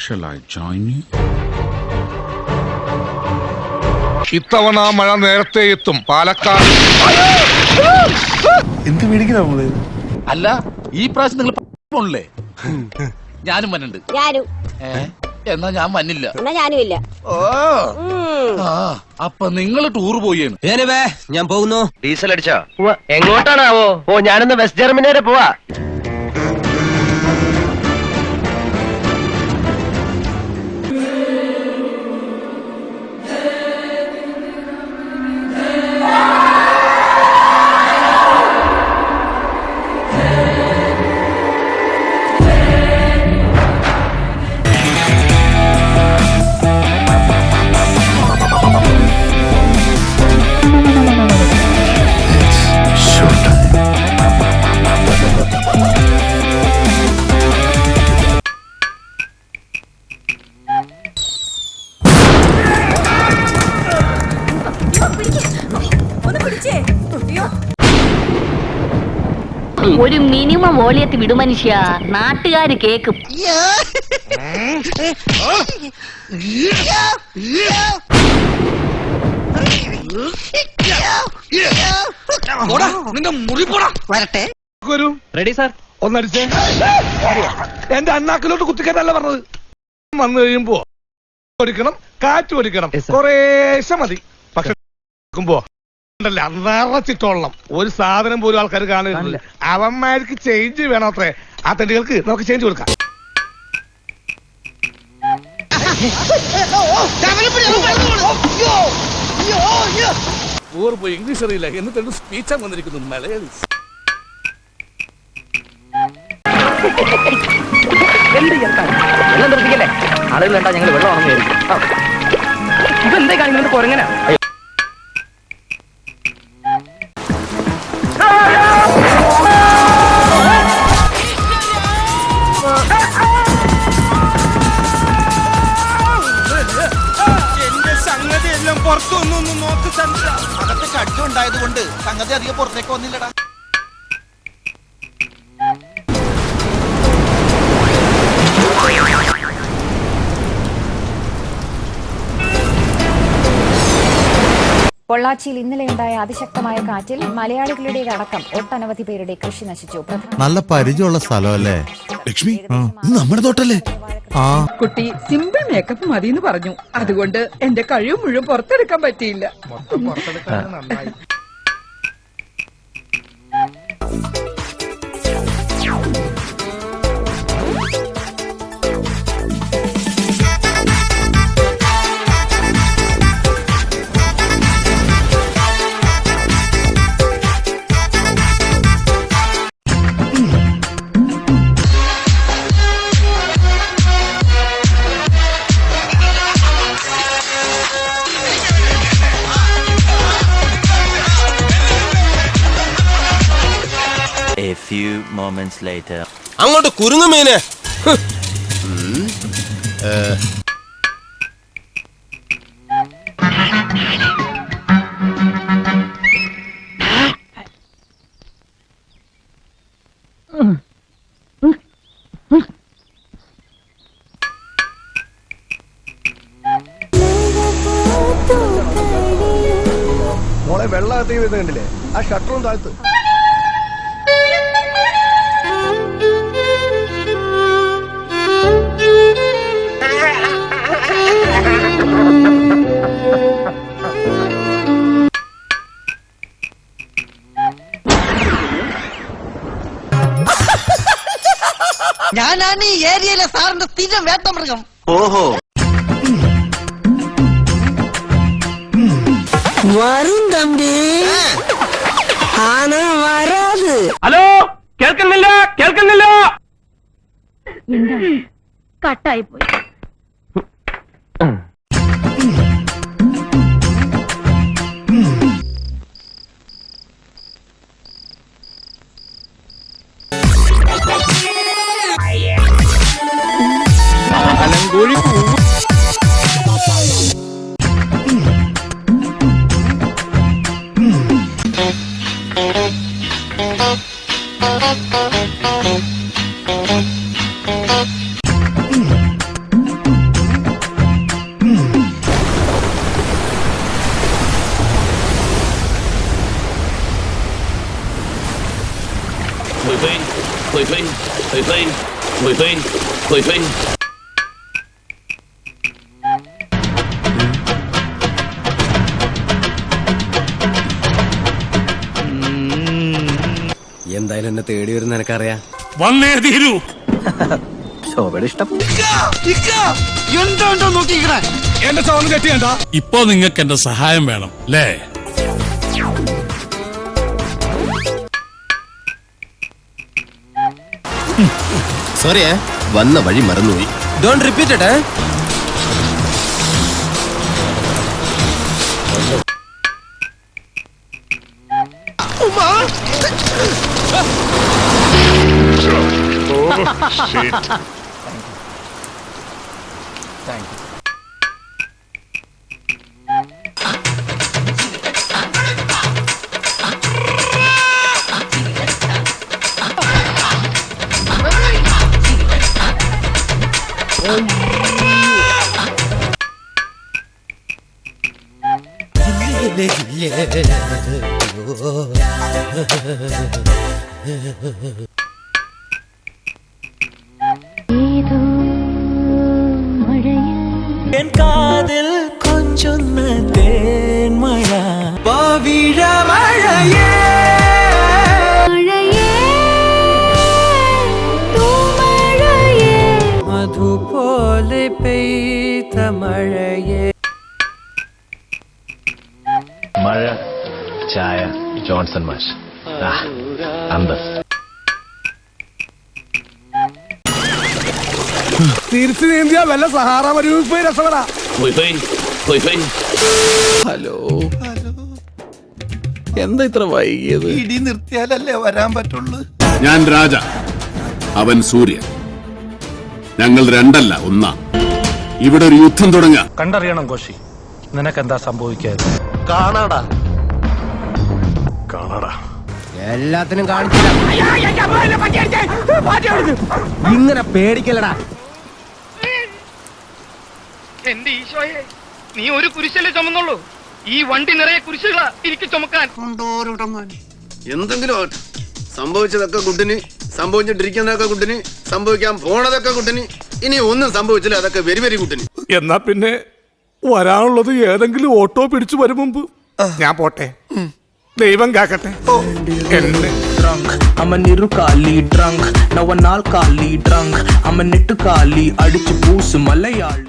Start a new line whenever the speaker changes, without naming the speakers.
Shall I join you?
ഇത്തവണ മഴ നേരത്തെ എത്തും പാലക്കാട്.
എന്ത് മേടിക്കുന്ന നമ്മള്?
അല്ല ഈ പ്രാവശ്യം നിങ്ങൾ പോണില്ലേ? ഞാനും വന്നുണ്ട്. എന്നാ ഞാൻ വന്നില്ല.
ഞാനും ഇല്ല.
അപ്പൊ നിങ്ങൾ ടൂർ പോയാണ്?
ഞാൻ പോകുന്നു.
ഡീസൽ അടിച്ചോ? എങ്ങോട്ടാണാവോ? ഞാനൊന്ന് വെസ്റ്റ് ജർമ്മനി വരെ പോവാ.
ഒരു മിനിമം വോളിയത്തിൽ വിടു മനുഷ്യ, നാട്ടുകാര് കേക്കും.
വരട്ടെ.
Ready sir. ഒന്നടിച്ചേ. എന്റെ അണ്ണാക്കിലോട്ട് കുത്തിക്കാനല്ല പറഞ്ഞത്. വന്നു കഴിയുമ്പോ ഓടിക്കണം, കാറ്റ് ഓടിക്കണം, കുറേശ്ശെ മതി. പക്ഷെ നിറച്ചിട്ടോളണം. ഒരു സാധനം പോലും ആൾക്കാർ കാണുന്നില്ല. അവന്മാർക്ക് ചേഞ്ച് വേണം അത്രേ. ആ തണ്ടികൾക്ക് നമുക്ക് ചേഞ്ച് കൊടുക്കാം. പോയി ഇംഗ്ലീഷ് അറിയില്ല എന്നിട്ട് സ്പീച്ചാ വന്നിരിക്കുന്നു മലയാളി.
വെള്ളം നിർത്തിക്കല്ലേ? ആളുകൾ കണ്ടാ ഞങ്ങൾ വെള്ളം ഉണങ്ങിയായിരിക്കും. ഇതെന്തേ കാണിക്കുന്നത്? കൊരങ്ങന.
എന്റെ സംഗതി എല്ലാം പുറത്തൊന്നും നോക്ക് ചന്ദ്ര. അകത്ത് ഷഡ്ജ് ഉണ്ടായത് കൊണ്ട് സംഗതി അധികം പുറത്തേക്ക് വന്നില്ലടാ.
പൊള്ളാച്ചിയിൽ ഇന്നലെയുണ്ടായ അതിശക്തമായ കാറ്റിൽ മലയാളികളുടെ അടക്കം ഒട്ടനവധി പേരുടെ കൃഷി നശിച്ചു.
നല്ല പരിചയമുള്ള സ്ഥലമല്ലേ ലക്ഷ്മി? നമ്മുടെ തോട്ടല്ലേ?
കുട്ടി സിമ്പിൾ മേക്കപ്പ് മതിയെന്ന് പറഞ്ഞു. അതുകൊണ്ട് എന്റെ കഴിവ് മുഴുവൻ പുറത്തെടുക്കാൻ പറ്റിയില്ല.
A few moments later.
അങ്ങോട്ട് കുരുങ്ങു മീനെ.
മോളെ വെള്ളം എത്തി കണ്ടില്ലേ? ആ ഷട്ടറും താഴ്ത്ത്.
ഞാനാണ് ഈ ഏരിയയിലെ സാറിന്റെ സ്ഥിരം വേട്ടമൃഗം.
ഓഹോ.
വരും തമ്പി. ആന വരാത്.
ഹലോ, കേൾക്കുന്നില്ല?
കട്ടായി പോയി.
അലങ്കോഴി
എന്തായാലും എന്നെ തേടി വരുന്ന എനിക്കറിയാം.
വന്നേ തീരൂ.
ശോഭയുടെ ഇഷ്ടം.
എന്താ നോക്കിക്കണേ?
എന്റെ സൗണ്ട് കെട്ടിയണ്ട.
ഇപ്പൊ നിങ്ങൾക്ക് എന്റെ സഹായം വേണം അല്ലേ?
സോറി, വന്ന വഴി മറന്നുപോയി. Don't repeat it.
എൻ കാതിൽ കൊഞ്ചുന്ന തേൻമഴ പവിഴ മഴയേ മധുപോലെ പെയ്ത മഴയേ.
മഴ, ചായ, ജോൺസൺ മാഷ്, അന്തസ്.
തിരിച്ചു നീന്തിയാ വല്ല സഹാറ മരുഭൂമി രസപ്പെടാ.
ഹലോ, എന്താ ഇത്ര വൈകിയത്?
ഇടി നിർത്തിയാലല്ലേ വരാൻ പറ്റുള്ളൂ.
ഞാൻ രാജ, അവൻ സൂര്യൻ. ഞങ്ങൾ രണ്ടല്ല ഒന്നാ. ഇവിടെ ഒരു യുദ്ധം തുടങ്ങാം.
കണ്ടറിയണം കോശി, നിനക്കെന്താ സംഭവിക്കാതെ?
കാണാടാ എല്ലാത്തിനും കാണിച്ചില്ല. ഇങ്ങനെ പേടിക്കലടാ.
എന്റെ ഈശോയെ, നീ ഒരു കുരിശല്ലേ ചുമന്നുള്ളൂ? ഈ വണ്ടി നിറയെ കുരിശുകളാ എനിക്ക് ചുമക്കാൻ.
എന്തെങ്കിലും സംഭവിച്ചതൊക്കെ കുട്ടിന്, സംഭവിച്ചിട്ടിരിക്കുന്നതൊക്കെ കുട്ടിന്, സംഭവിക്കാൻ പോണതൊക്കെ കുട്ടിന്. ഇനി ഒന്നും സംഭവിച്ചില്ല, അതൊക്കെ വെരി വെരി കുട്ടിന്.
എന്നാ പിന്നെ വരാനുള്ളത് ഏതെങ്കിലും ഓട്ടോ പിടിച്ചു വരും മുമ്പ് ഞാൻ പോട്ടെ. ദൈവം കാക്കട്ടെ.
I'm a nirukaali drunk, now a nalkaali drunk. I'm a nittukaali, അടിച്ചു പൂസ് മലയാളി.